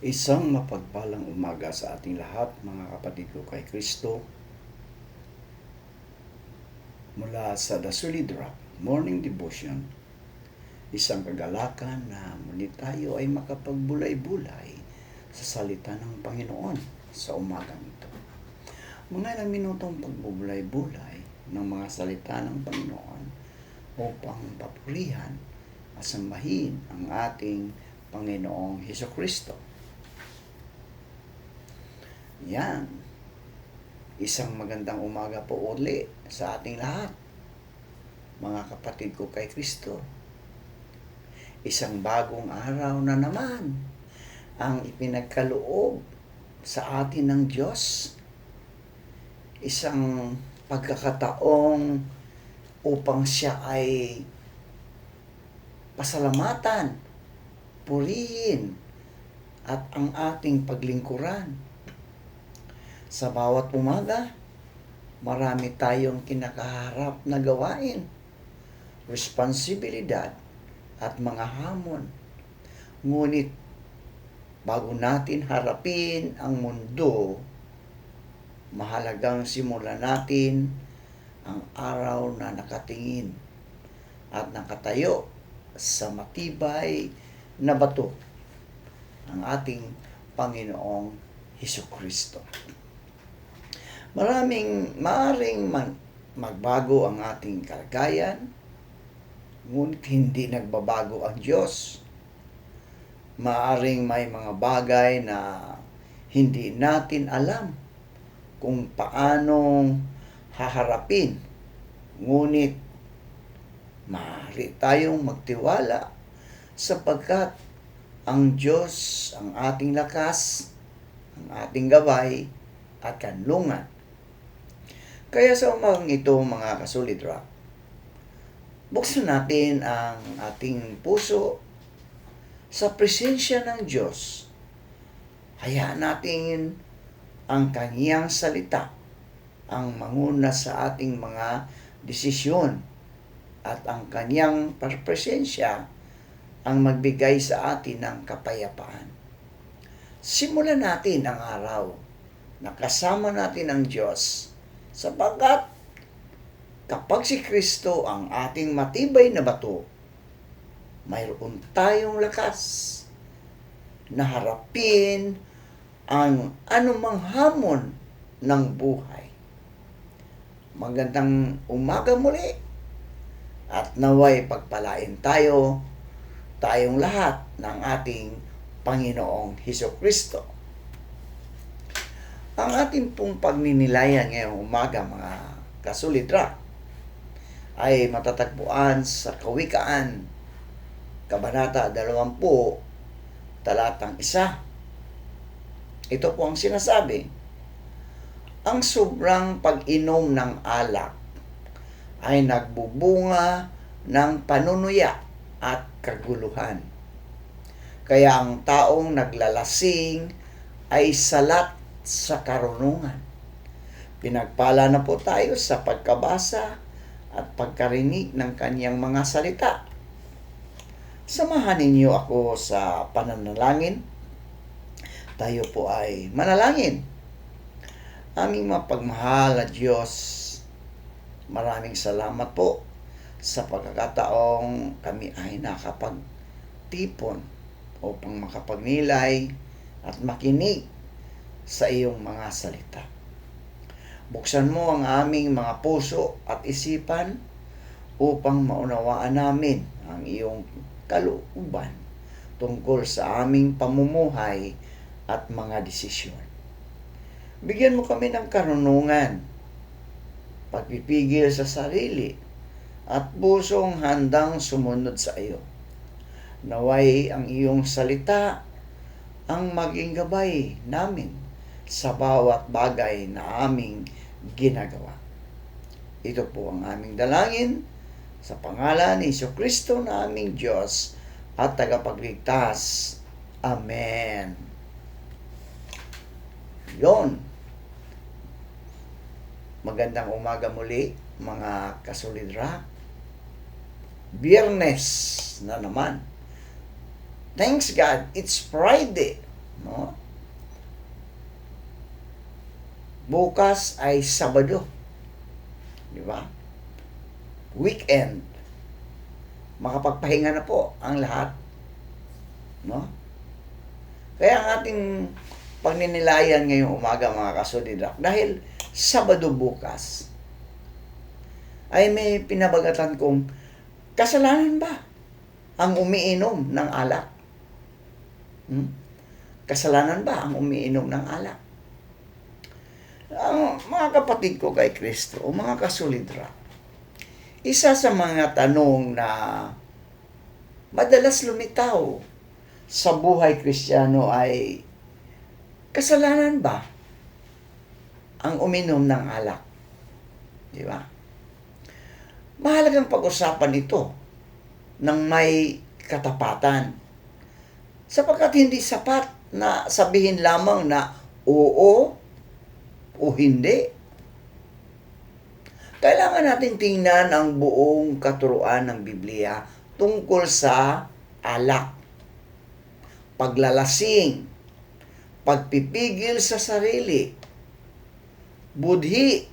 Isang mapagpalang umaga sa ating lahat, mga kapatid ko kay Kristo. Mula sa The Solid Rock Morning Devotion, isang kagalakan na muli tayo ay makapagbulay-bulay sa salita ng Panginoon sa umagang ito. Mga ilang minutong pagbubulay-bulay ng mga salita ng Panginoon upang papurihan at sambahin ang ating Panginoong Hesukristo. Yan. Isang magandang umaga po uli sa ating lahat, mga kapatid ko kay Kristo. Isang bagong araw na naman ang ipinagkaloob sa atin ng Diyos. Isang pagkakataong upang siya ay pasalamatan, purihin, at ang ating paglingkuran. Sa bawat umaga, marami tayong kinakaharap na gawain, responsibilidad at mga hamon. Ngunit bago natin harapin ang mundo, mahalagang simulan natin ang araw na nakatingin at nakatayo sa matibay na bato, ang ating Panginoong Hesukristo. Maaring magbago ang ating kalagayan, ngunit hindi nagbabago ang Diyos. Maaring may mga bagay na hindi natin alam kung paanong haharapin, ngunit maaari tayong magtiwala sapagkat ang Diyos ang ating lakas, ang ating gabay at kanlungan. Kaya sa umagang ito, mga ka-Solid Rock, buksan natin ang ating puso sa presensya ng Diyos. Hayaan natin ang Kanyang salita ang manguna sa ating mga desisyon at ang Kanyang presensya ang magbigay sa atin ng kapayapaan. Simulan natin ang araw na kasama natin ang Diyos, sapagkat kapag si Kristo ang ating matibay na bato, mayroon tayong lakas na harapin ang anumang hamon ng buhay. Magandang umaga muli at naway pagpalain tayong lahat ng ating Panginoong Hesukristo. Ang ating pong pagninilayan ngayong umaga, mga ka-Solid Rock, ay matatagpuan sa Kawikaan, Kabanata 20, talatang 1. Ito po ang sinasabi: ang sobrang pag-inom ng alak ay nagbubunga ng panunuya at kaguluhan. Kaya ang taong naglalasing ay salat sa karunungan. Pinagpala na po tayo sa pagkabasa at pagkarinig ng Kanyang mga salita. Samahan ninyo ako sa pananalangin. Tayo po ay manalangin. Aming mapagmahal na Diyos, maraming salamat po sa pagkakataong kami ay nakapagtipon upang makapagnilay at makinig sa iyong mga salita. Buksan mo ang aming mga puso at isipan upang maunawaan namin ang iyong kalooban tungkol sa aming pamumuhay at mga desisyon. Bigyan mo kami ng karunungan, pagpipigil sa sarili, at pusong handang sumunod sa iyo. Naway ang iyong salita ang maging gabay namin sa bawat bagay na aming ginagawa. Ito po ang aming dalangin sa pangalan ni Hesukristo na aming Diyos at tagapagligtas. Amen. Yon. Magandang umaga muli, mga ka-Solid Rock. Biyernes na naman. Thanks God, it's Friday. No? Bukas ay Sabado. Di ba? Weekend. Makapagpahinga na po ang lahat. No? Kaya ang ating pagninilayan ngayong umaga, mga kasolidrak, dahil Sabado bukas, ay may pinabagatan kong kasalanan ba ang umiinom ng alak? Kasalanan ba ang umiinom ng alak? Ang mga kapatid ko kay Kristo, o mga kasolidrak, isa sa mga tanong na madalas lumitaw sa buhay Kristiyano ay, kasalanan ba ang uminom ng alak? Di ba? Mahalagang pag-usapan ito ng may katapatan, sapagkat hindi sapat na sabihin lamang na oo o hindi. Kailangan natin tingnan ang buong katuruan ng Biblia tungkol sa alak, paglalasing, pagpipigil sa sarili, budhi,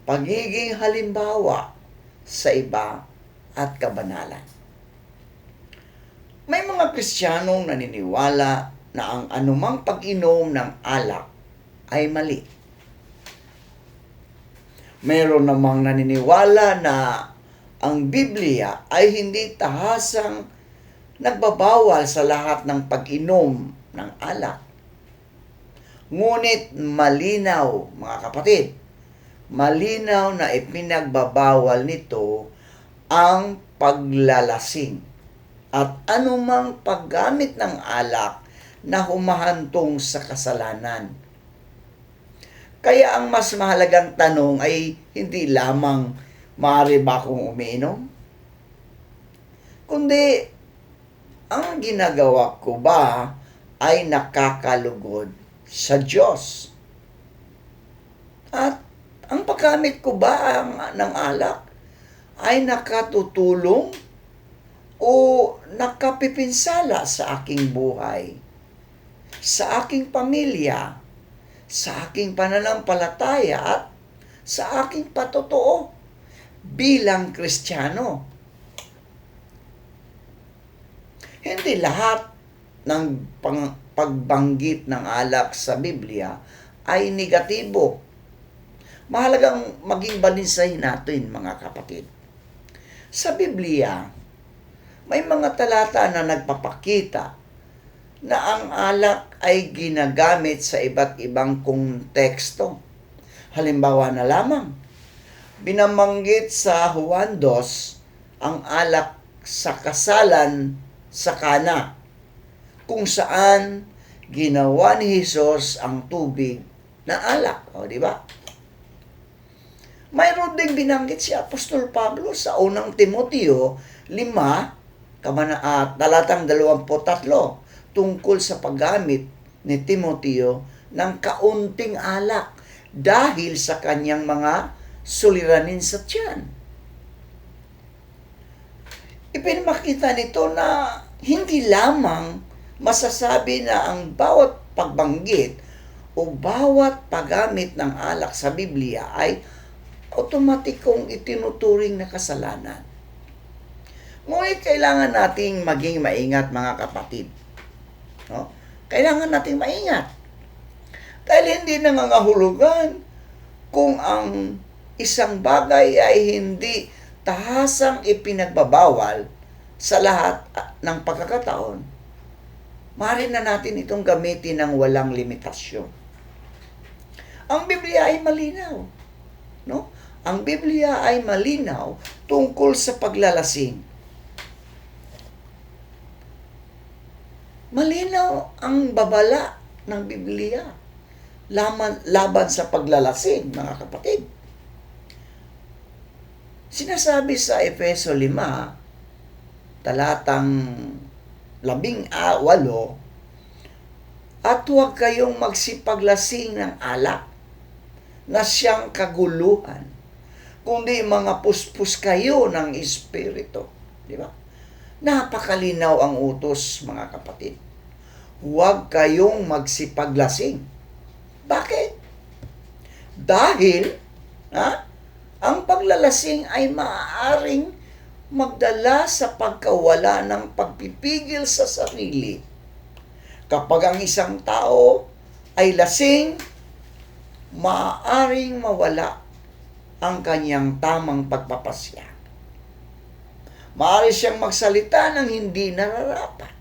pagiging halimbawa sa iba at kabanalan. May mga Kristiyanong naniniwala na ang anumang pag-inom ng alak ay mali. Meron namang naniniwala na ang Biblia ay hindi tahasang nagbabawal sa lahat ng pag-inom ng alak. Ngunit malinaw, mga kapatid, malinaw na ipinagbabawal nito ang paglalasing at anumang paggamit ng alak na humahantong sa kasalanan. Kaya ang mas mahalagang tanong ay hindi lamang maaari ba akong umiinom, kundi ang ginagawa ko ba ay nakakalugod sa Diyos? At ang paggamit ko ba ng alak ay nakatutulong o nakapipinsala sa aking buhay, sa aking pamilya, sa aking pananampalataya at sa aking patotoo bilang Kristiyano? Hindi lahat ng pagbanggit ng alak sa Biblia ay negatibo. Mahalagang maging balansehin natin, mga kapatid. Sa Biblia, may mga talata na nagpapakita na ang alak ay ginagamit sa iba't ibang konteksto. Halimbawa na lamang, binabanggit sa Juan 2 ang alak sa kasalan sa Kana, kung saan ginawa ni Jesus ang tubig na alak. O, di ba? Mayroon ding binanggit si Apostol Pablo sa unang Timoteo 5, talatang 23, tungkol sa paggamit ni Timoteo ng kaunting alak dahil sa kanyang mga suliranin sa tiyan. Ipinakita nito na hindi lamang masasabi na ang bawat pagbanggit o bawat paggamit ng alak sa Biblia ay otomatikong itinuturing na kasalanan. Ngunit kailangan nating maging maingat, mga kapatid. No? Kailangan nating maingat. Dahil hindi nangangahulugan kung ang isang bagay ay hindi tahasang ipinagbabawal sa lahat ng pagkakataon, maaari na natin itong gamitin ng walang limitasyon. Ang Biblia ay malinaw. No? Ang Biblia ay malinaw tungkol sa paglalasing. Malinaw ang babala ng Biblia laban sa paglalasing, mga kapatid. Sinasabi sa Efeso 5, talatang 18, at huwag kayong magsipaglasing ng alak na siyang kaguluhan, kundi mga puspos kayo ng Espiritu. Di ba? Napakalinaw ang utos, mga kapatid. huwag kayong magsipaglasing. Bakit? Dahil, ang paglalasing ay maaaring magdala sa pagkawala ng pagpipigil sa sarili. Kapag ang isang tao ay lasing, maaaring mawala ang kanyang tamang pagpapasya. Maaari siyang magsalita ng hindi nararapat.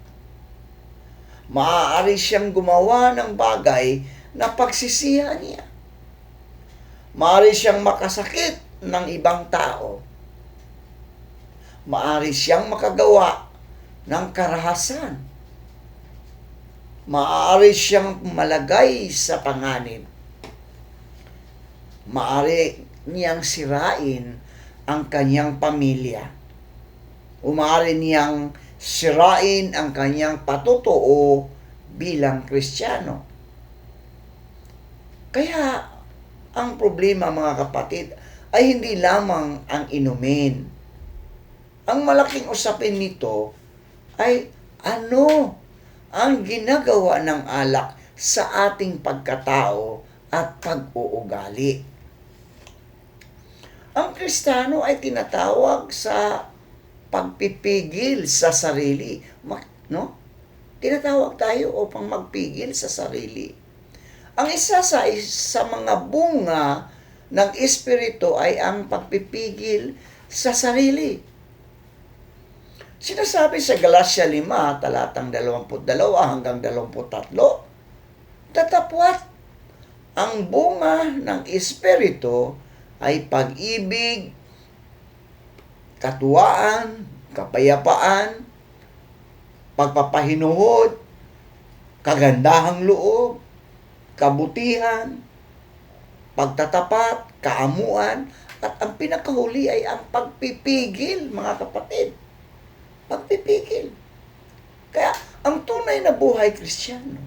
Maaari siyang gumawa ng bagay na pagsisihan niya. Maaari siyang makasakit ng ibang tao. Maaari siyang makagawa ng karahasan. Maaari siyang malagay sa panganib. Maaari niyang sirain ang kanyang pamilya. O maaari niyang sirain ang kanyang patutuo bilang Kristiyano. Kaya, ang problema mga kapatid ay hindi lamang ang inumin. Ang malaking usapin nito ay ano ang ginagawa ng alak sa ating pagkatao at pag-uugali. Ang Kristiyano ay tinatawag sa pagpipigil sa sarili. No? Tinatawag tayo upang magpigil sa sarili. Ang isa sa mga bunga ng Espiritu ay ang pagpipigil sa sarili. Sinasabi sa Galatia 5, talatang 22 hanggang 23, datapwat ang bunga ng Espiritu ay pag-ibig, katuwaan, kapayapaan, pagpapahinuhod, kagandahang loob, kabutihan, pagtatapat, kaamuan, at ang pinakahuli ay ang pagpipigil, mga kapatid. Pagpipigil. Kaya, ang tunay na buhay Kristiyano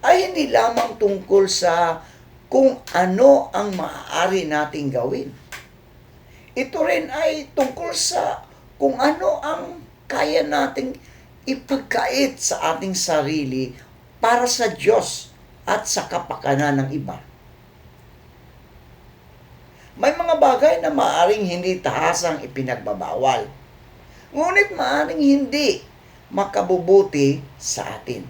ay hindi lamang tungkol sa kung ano ang maaari nating gawin. Ito rin ay tungkol sa kung ano ang kaya nating ipagkait sa ating sarili para sa Diyos at sa kapakanan ng iba. May mga bagay na maaaring hindi tahasang ipinagbabawal, ngunit maaaring hindi makabubuti sa atin.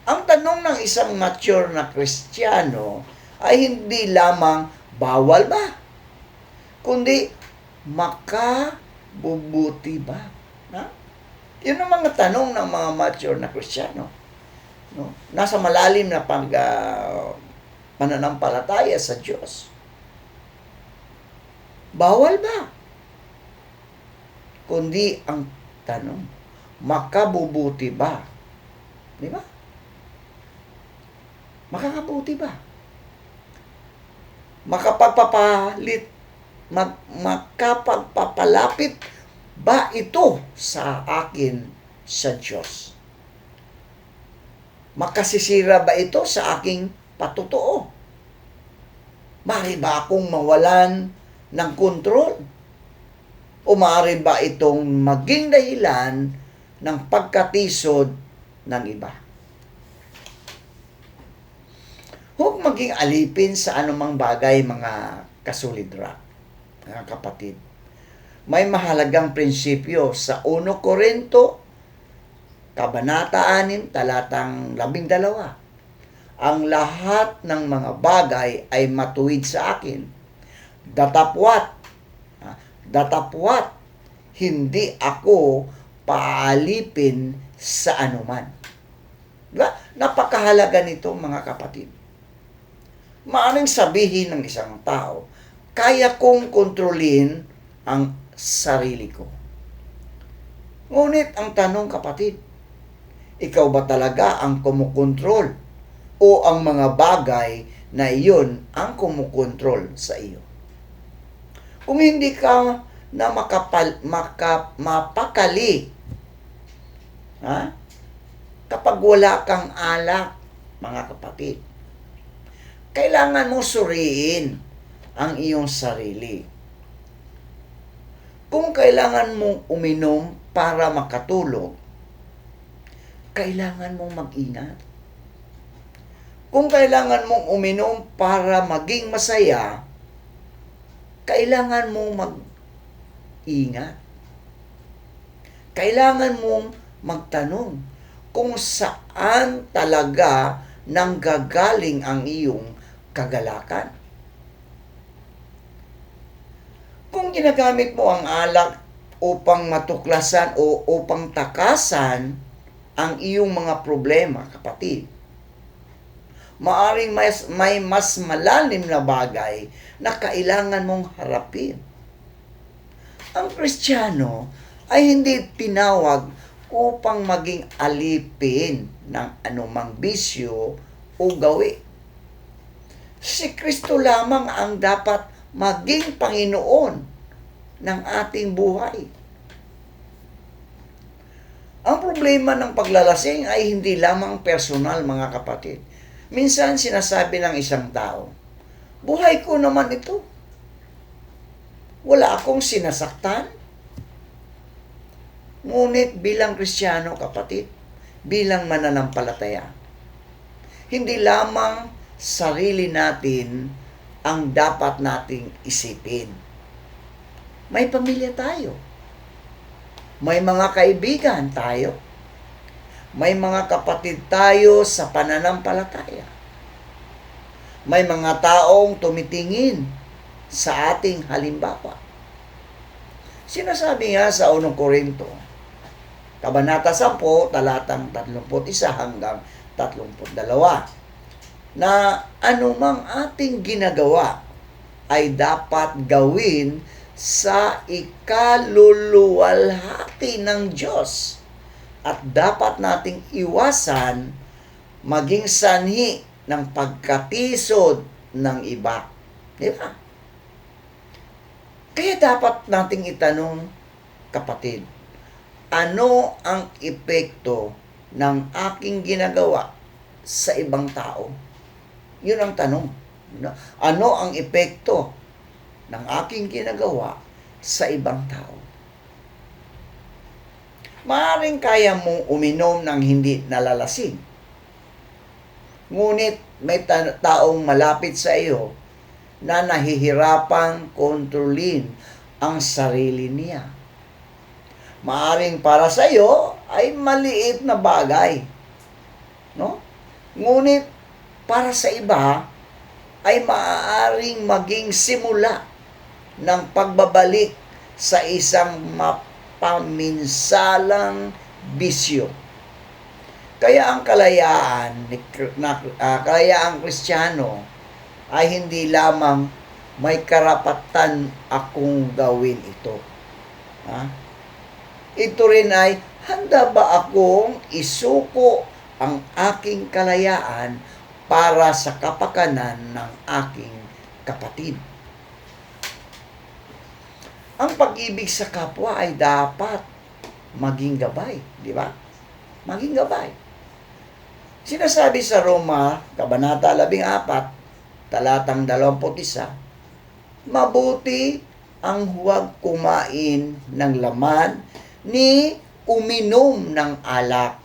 Ang tanong ng isang mature na Kristiyano ay hindi lamang bawal ba, kundi makabubuti ba? Yun ang mga tanong ng mga mature na Kristiyano. No? Nasa malalim na pananampalataya sa Diyos. Bawal ba? Kundi ang tanong, makabubuti ba? Di ba? Makakabuti ba? Makapagpapalapit ba ito sa akin sa Diyos? Makasisira ba ito sa aking patutuo? Maaari ba akong mawalan ng kontrol? O maaari ba itong maging dahilan ng pagkatisod ng iba? Huwag maging alipin sa anumang bagay, mga kasulidra, mga kapatid. May mahalagang prinsipyo sa 1 Korinto, Kabanata 6, talatang 12. Ang lahat ng mga bagay ay matuwid sa akin. Datapwat, hindi ako paalipin sa anuman. Diba? Napakahalaga nito, mga kapatid. Maaring sabihin ng isang tao, kaya kong kontrolin ang sarili ko. Ngunit ang tanong, kapatid, ikaw ba talaga ang kumukontrol o ang mga bagay na iyon ang kumukontrol sa iyo? Kung hindi ka na mapakali, kapag wala kang alak, mga kapatid, kailangan mo suriin ang iyong sarili. Kung kailangan mong uminom para makatulog, kailangan mong mag-ingat. Kung kailangan mong uminom para maging masaya, kailangan mong mag-ingat. Kailangan mong magtanong kung saan talaga nanggagaling ang iyong kagalakan. Kung ginagamit mo ang alak upang matuklasan o upang takasan ang iyong mga problema, kapatid, maaring may mas malalim na bagay na kailangan mong harapin. Ang Kristiyano ay hindi tinawag upang maging alipin ng anumang bisyo o gawi. Si Kristo lamang ang dapat maging Panginoon ng ating buhay. Ang problema ng paglalasing ay hindi lamang personal, mga kapatid. Minsan sinasabi ng isang tao, buhay ko naman ito. Wala akong sinasaktan. Ngunit bilang Kristiyano, kapatid, bilang mananampalataya, hindi lamang sarili natin ang dapat nating isipin. May pamilya tayo. May mga kaibigan tayo. May mga kapatid tayo sa pananampalataya. May mga taong tumitingin sa ating halimbawa. Sinasabi nga sa 1 Korinto, Kabanata 10, talatang 31 hanggang 32, na anumang ating ginagawa ay dapat gawin sa ikaluluwalhati ng Diyos at dapat nating iwasan maging sanhi ng pagkatisod ng iba. Di ba? Kaya dapat nating itanong, kapatid, ano ang epekto ng aking ginagawa sa ibang tao? Yun ang tanong. Ano ang epekto ng aking ginagawa sa ibang tao? Maaaring kaya mong uminom ng hindi nalalasing. Ngunit may taong malapit sa iyo na nahihirapang kontrolin ang sarili niya. Maaring para sa iyo ay maliit na bagay, no? Ngunit para sa iba ay maaaring maging simula ng pagbabalik sa isang mapaminsalang bisyo. Kaya ang kalayaan Kristiyano ay hindi lamang may karapatan akong gawin ito. Ha? Ito rin ay, handa ba akong isuko ang aking kalayaan para sa kapakanan ng aking kapatid? Ang pag-ibig sa kapwa ay dapat maging gabay, di ba? Maging gabay. Sinasabi sa Roma, Kabanata 14, talatang 21, mabuti ang huwag kumain ng laman ni uminom ng alak,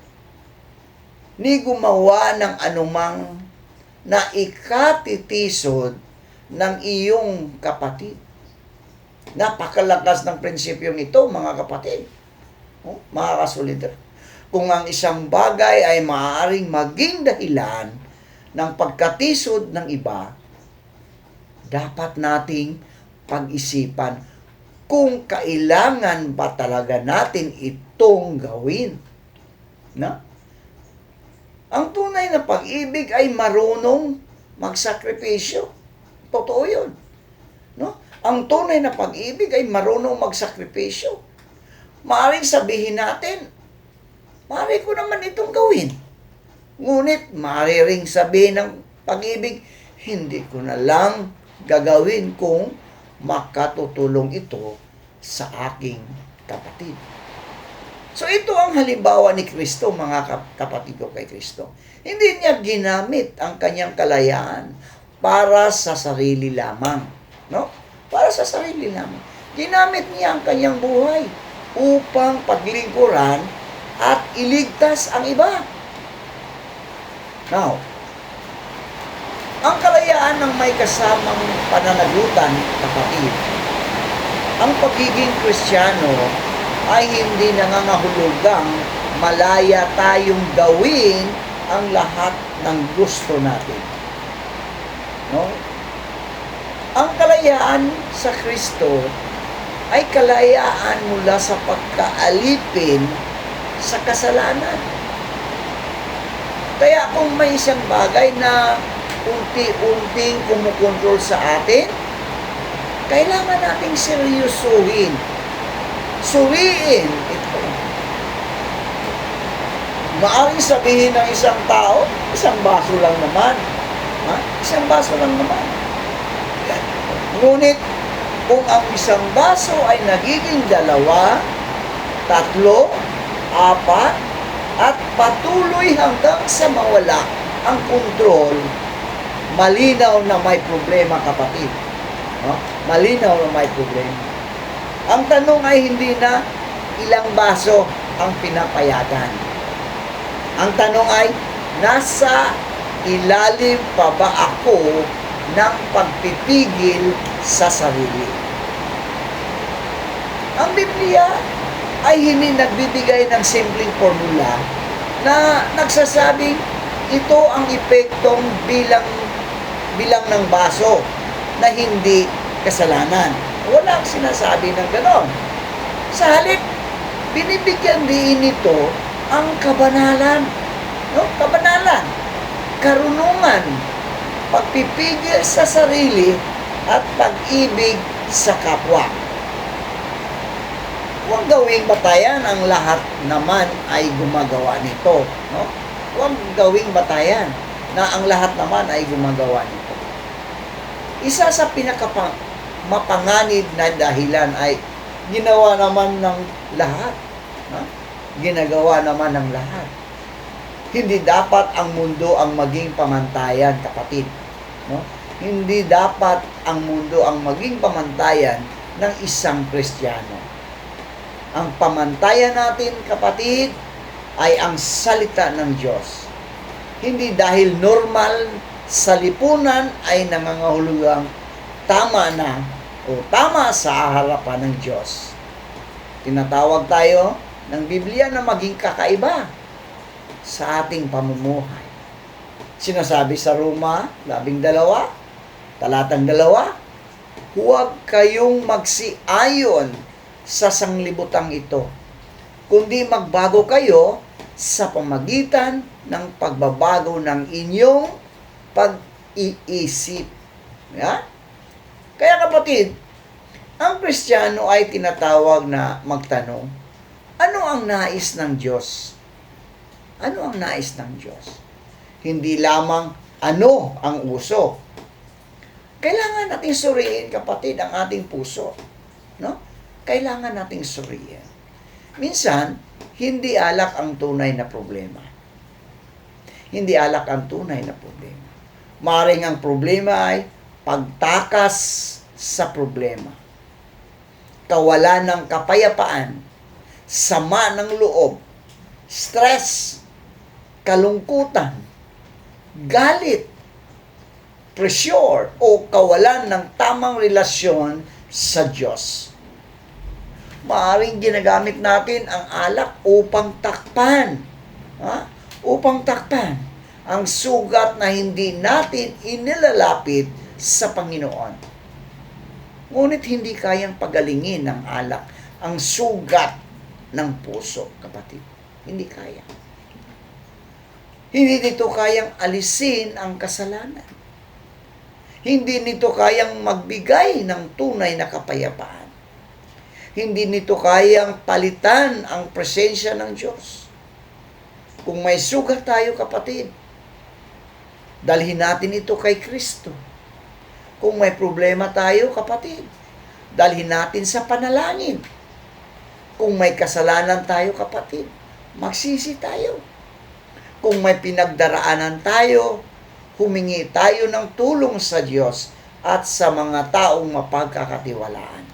ni gumawa ng anumang na ikatitisod ng iyong kapatid. Napakalakas ng prinsipyong ito, mga kapatid. Mga kasolidar. Kung ang isang bagay ay maaaring maging dahilan ng pagkatisod ng iba, dapat nating pag-isipan kung kailangan ba talaga natin itong gawin. Na? Ang tunay na pag-ibig ay marunong magsakripisyo. Totoo yun. No? Ang tunay na pag-ibig ay marunong magsakripisyo. Maaring sabihin natin, maaari ko naman itong gawin. Ngunit maaari ring sabihin ng pag-ibig, hindi ko na lang gagawin kung makatutulong ito sa aking kapatid. So ito ang halimbawa ni Kristo, mga kapatid ko kay Kristo. Hindi niya ginamit ang kanyang kalayaan para sa sarili lamang. No? Para sa sarili lamang. Ginamit niya ang kanyang buhay upang paglingkuran at iligtas ang iba. Now, ang kalayaan ng may kasamang pananagutan, kapatid, ang pagiging Kristiyano ay hindi nangangahulugang malaya tayong gawin ang lahat ng gusto natin. No? Ang kalayaan sa Kristo ay kalayaan mula sa pagkaalipin sa kasalanan. Kaya kung may isang bagay na unti-unting kumukontrol sa atin, kailangan nating seryosuhin. Suriin ito. Maaring sabihin ng isang tao, isang baso lang naman. Isang baso lang naman. Ngunit, kung ang isang baso ay nagiging 2, 3, 4, at patuloy hanggang sa mawala ang kontrol, malinaw na may problema, kapatid. Malinaw na may problema. Ang tanong ay hindi na ilang baso ang pinapayagan. Ang tanong ay, nasa ilalim pa ba ako ng pagpipigil sa sarili? Ang Biblia ay hindi nagbibigay ng simpleng formula na nagsasabing ito ang epektong bilang ng baso na hindi kasalanan. Wala ang sinasabi ng ganon. Sa halip, binibigyan din ito ang kabanalan. Kabanalan, karunungan, pagpipigil sa sarili at pag-ibig sa kapwa. Huwag gawing batayan ang lahat naman ay gumagawa nito. Huwag gawing batayan na ang lahat naman ay gumagawa nito. Isa sa pinakamapanganib na dahilan ay ginawa naman ng lahat. Ginagawa naman ng lahat. Hindi dapat ang mundo ang maging pamantayan, kapatid. Hindi dapat ang mundo ang maging pamantayan ng isang Kristiyano. Ang pamantayan natin, kapatid, ay ang salita ng Diyos. Hindi dahil normal sa lipunan ay nangangahulugang tama na o tama sa harapan ng Diyos. Tinatawag tayo ng Biblia na maging kakaiba sa ating pamumuhay. Sinasabi sa Roma 12, talatang 2, huwag kayong magsiayon sa sanglibutang ito, kundi magbago kayo sa pamagitan ng pagbabago ng inyong pag-iisip. Kaya, kapatid, ang Kristiyano ay tinatawag na magtanong, ano ang nais ng Diyos? Ano ang nais ng Diyos? Hindi lamang ano ang uso. Kailangan nating suriin, kapatid, ang ating puso. Kailangan nating suriin. Minsan, hindi alak ang tunay na problema. Hindi alak ang tunay na problema. Maring ang problema ay pagtakas sa problema. Kawalan ng kapayapaan, sama ng loob, stress, kalungkutan, galit, pressure, o kawalan ng tamang relasyon sa Diyos. Maaring ginagamit natin ang alak upang takpan. Upang takpan ang sugat na hindi natin inilalapit sa Panginoon. Ngunit hindi kayang pagalingin ng alak ang sugat ng puso, kapatid. Hindi kaya. Hindi nito kayang alisin ang kasalanan. Hindi nito kayang magbigay ng tunay na kapayapaan. Hindi nito kayang palitan ang presensya ng Diyos. Kung may sugat tayo, kapatid, dalhin natin ito kay Kristo. Kung may problema tayo, kapatid, dalhin natin sa panalangin. Kung may kasalanan tayo, kapatid, magsisi tayo. Kung may pinagdaraanan tayo, humingi tayo ng tulong sa Diyos at sa mga taong mapagkakatiwalaan.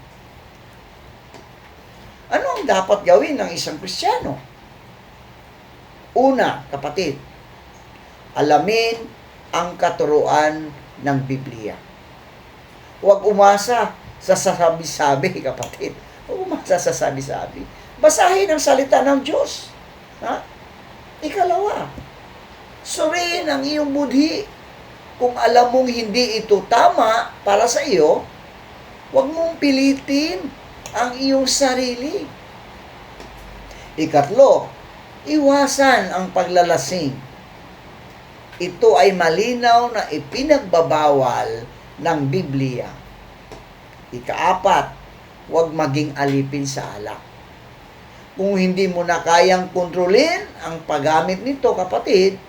Ano ang dapat gawin ng isang Kristiyano? Una, kapatid, alamin ang katuruan ng Biblia. Huwag umasa sa sabi-sabi, kapatid. Huwag umasa sa sabi-sabi. Basahin ang salita ng Diyos. Ha? Ikalawa, suriin ang iyong budhi. Kung alam mong hindi ito tama para sa iyo, huwag mong pilitin ang iyong sarili. Ikatlo, iwasan ang paglalasing. Ito ay malinaw na ipinagbabawal ng Biblia. Ikaapat, huwag maging alipin sa alak. Kung hindi mo na kayang kontrolin ang paggamit nito, kapatid,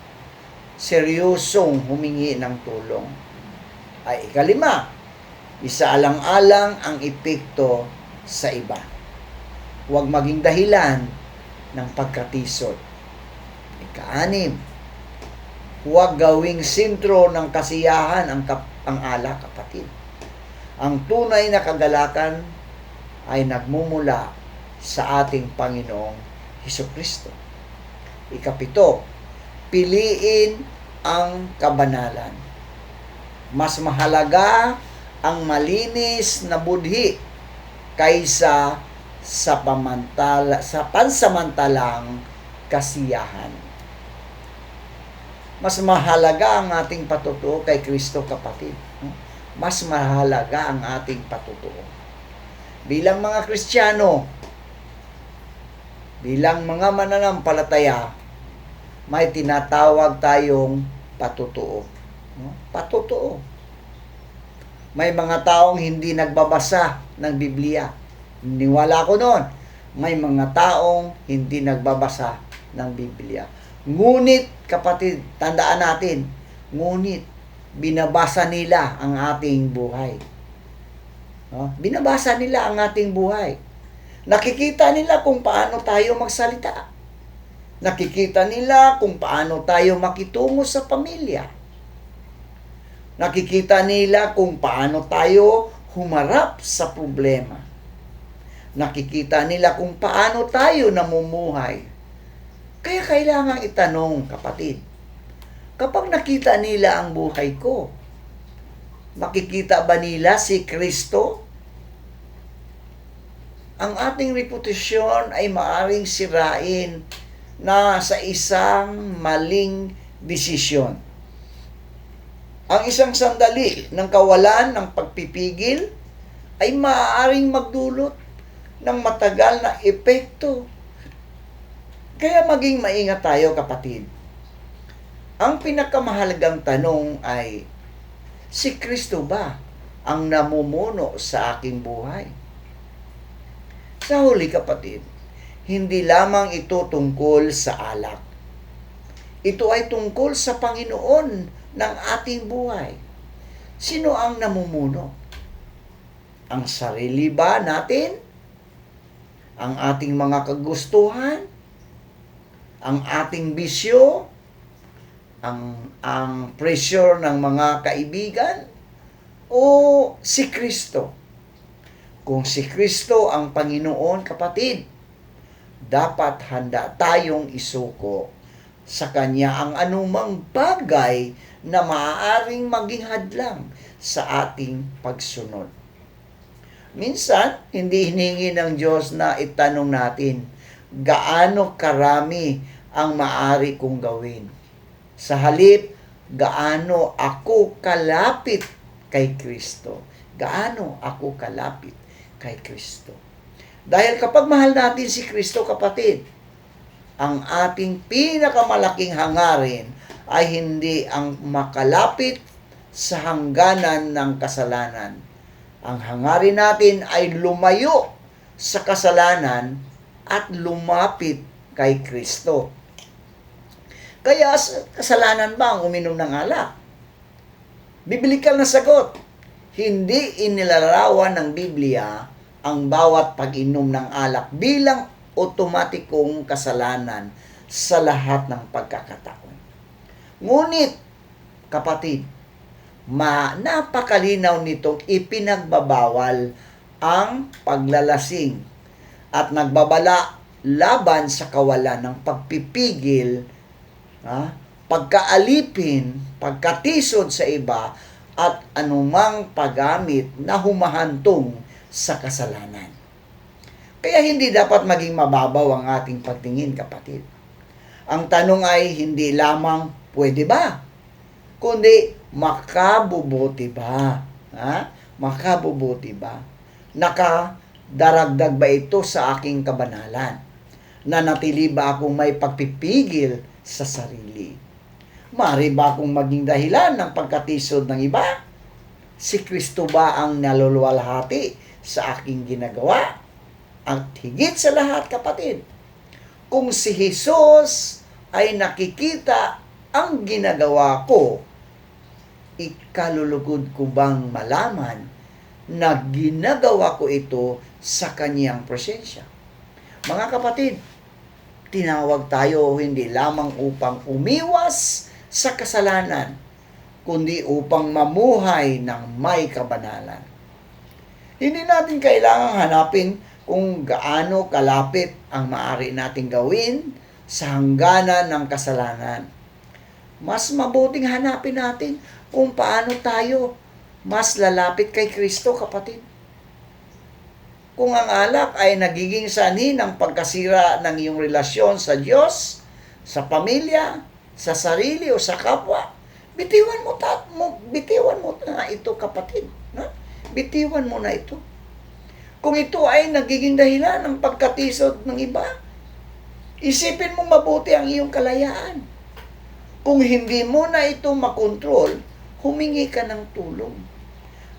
seryosong humingi ng tulong. Ay ikalima, isaalang-alang ang epekto sa iba. Huwag maging dahilan ng pagkatisod. Ika-anim, huwag gawing sentro ng kasiyahan ang alak, kapatid. Ang tunay na kagalakan ay nagmumula sa ating Panginoong Hesukristo. Ikapito, piliin ang kabanalan. Mas mahalaga ang malinis na budhi kaysa sa pansamantalang kasiyahan. Mas mahalaga ang ating patutuo kay Kristo, kapatid. Mas mahalaga ang ating patutuo. Bilang mga Kristiyano, bilang mga mananampalataya, may tinatawag tayong patutuo. Patutuo. May mga taong hindi nagbabasa ng Biblia. Niwala ko noon. May mga taong hindi nagbabasa ng Biblia. Ngunit, kapatid, tandaan natin, ngunit, binabasa nila ang ating buhay. Binabasa nila ang ating buhay. Nakikita nila kung paano tayo magsalita. Nakikita nila kung paano tayo makitungo sa pamilya. Nakikita nila kung paano tayo humarap sa problema. Nakikita nila kung paano tayo namumuhay. Kaya kailangang itanong, kapatid, kapag nakita nila ang buhay ko, makikita ba nila si Kristo? Ang ating reputasyon ay maaring sirain na sa isang maling desisyon. Ang isang sandali ng kawalan ng pagpipigil ay maaaring magdulot ng matagal na epekto. Kaya maging maingat tayo, kapatid. Ang pinakamahalagang tanong ay, si Kristo ba ang namumuno sa aking buhay? Sa huli, kapatid, hindi lamang ito tungkol sa alak. Ito ay tungkol sa Panginoon ng ating buhay. Sino ang namumuno? Ang sarili ba natin? Ang ating mga kagustuhan? Ang ating bisyo? Ang pressure ng mga kaibigan? O si Kristo? Kung si Kristo ang Panginoon, kapatid, dapat handa tayong isuko sa Kanya ang anumang bagay na maaaring maging hadlang sa ating pagsunod. Minsan, hindi hinihingi ng Diyos na itanong natin, gaano karami ang maaari kong gawin? Sa halip, gaano ako kalapit kay Kristo? Gaano ako kalapit kay Kristo? Dahil kapag mahal natin si Kristo, kapatid, ang ating pinakamalaking hangarin ay hindi ang makalapit sa hangganan ng kasalanan. Ang hangarin natin ay lumayo sa kasalanan at lumapit kay Kristo. Kaya kasalanan ba ang uminom ng alak? Biblikal na sagot. Hindi inilarawan ng Biblia ang bawat pag-inom ng alak bilang otomatikong kasalanan sa lahat ng pagkakataon. Ngunit, kapatid, napakalinaw nitong ipinagbabawal ang paglalasing at nagbabala laban sa kawalan ng pagpipigil pagkaalipin, pagkatisod sa iba, at anumang paggamit na humahantong sa kasalanan. Kaya hindi dapat maging mababaw ang ating pagtingin, kapatid. Ang tanong ay hindi lamang pwede ba, kundi makabubuti ba? Makabubuti ba? Nakadaragdag ba ito sa aking kabanalan? Nanatili ba akong may pagpipigil sa sarili? Maaari ba akong maging dahilan ng pagkatisod ng iba? Si Kristo ba ang naluluwalhati sa aking ginagawa? At higit sa lahat, kapatid, kung si Jesus ay nakikita ang ginagawa ko, ikalulugod ko bang malaman na ginagawa ko ito sa kanyang presensya? Mga kapatid, tinawag tayo hindi lamang upang umiwas sa kasalanan, kundi upang mamuhay ng may kabanalan. Hindi natin kailangang hanapin kung gaano kalapit ang maaari nating gawin sa hangganan ng kasalanan. Mas mabuting hanapin natin kung paano tayo mas lalapit kay Kristo, kapatid. Kung ang alak ay nagiging sanhi ng pagkasira ng iyong relasyon sa Diyos, sa pamilya, sa sarili o sa kapwa, bitiwan mo na ito, kapatid. Bitiwan mo na ito. Kung ito ay nagiging dahilan ng pagkatisod ng iba, isipin mo mabuti ang iyong kalayaan. Kung hindi mo na ito makontrol, humingi ka ng tulong.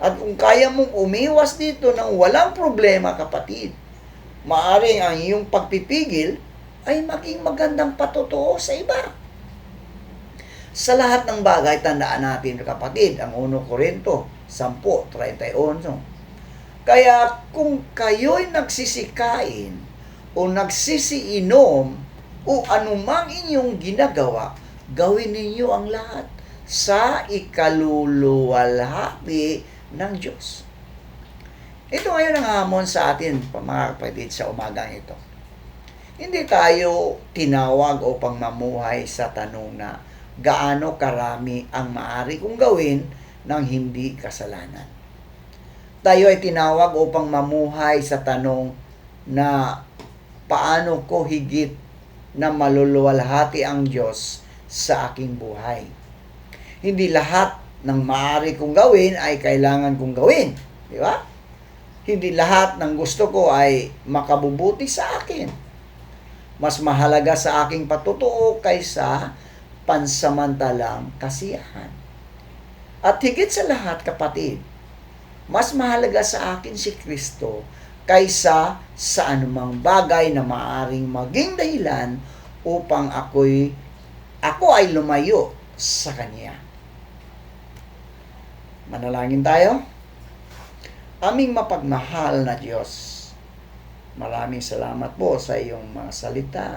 At kung kaya mong umiwas dito ng walang problema, kapatid, maaring ang iyong pagpipigil ay maging magandang patotoo sa iba. Sa lahat ng bagay, tandaan natin, kapatid, ang 1 Korinto 10:31. Kaya kung kayo'y nagsisikain o nagsisiinom o anumang inyong ginagawa, gawin ninyo ang lahat sa ikaluluwalhati ng Diyos. Ito ngayon ang hamon sa atin, mga kapatid, sa umagang ito. Hindi tayo tinawag upang mamuhay sa tanong na gaano karami ang maaari kong gawin ng hindi kasalanan. Tayo ay tinawag upang mamuhay sa tanong na paano ko higit na maluluwalhati ang Diyos sa aking buhay. Hindi lahat ng maaari kong gawin ay kailangan kong gawin. Di ba? Hindi lahat ng gusto ko ay makabubuti sa akin. Mas mahalaga sa aking patutuo kaysa pansamantalang kasiyahan. At higit sa lahat, kapatid, mas mahalaga sa akin si Kristo kaysa sa anumang bagay na maaaring maging dahilan upang ako ay lumayo sa Kanya. Manalangin tayo. Aming mapagmahal na Diyos, maraming salamat po sa iyong mga salita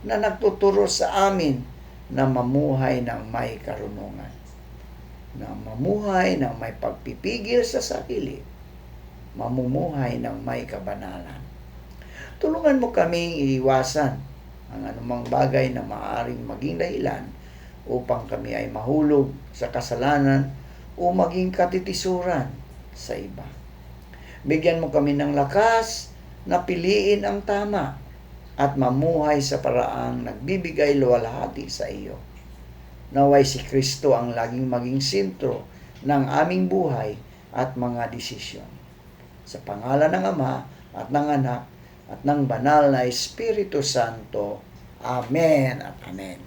na nagtuturo sa amin na mamuhay ng may karunungan, na mamuhay ng may pagpipigil sa sarili, mamumuhay ng may kabanalan. Tulungan mo kaming iiwasan ang anumang bagay na maaaring maging dahilan upang kami ay mahulog sa kasalanan o maging katitisuran sa iba. Bigyan mo kami ng lakas na piliin ang tama at mamuhay sa paraang nagbibigay luwalhati sa iyo. Naway si Kristo ang laging maging sentro ng aming buhay at mga desisyon. Sa pangalan ng Ama at ng Anak at ng Banal na Espiritu Santo. Amen at Amen.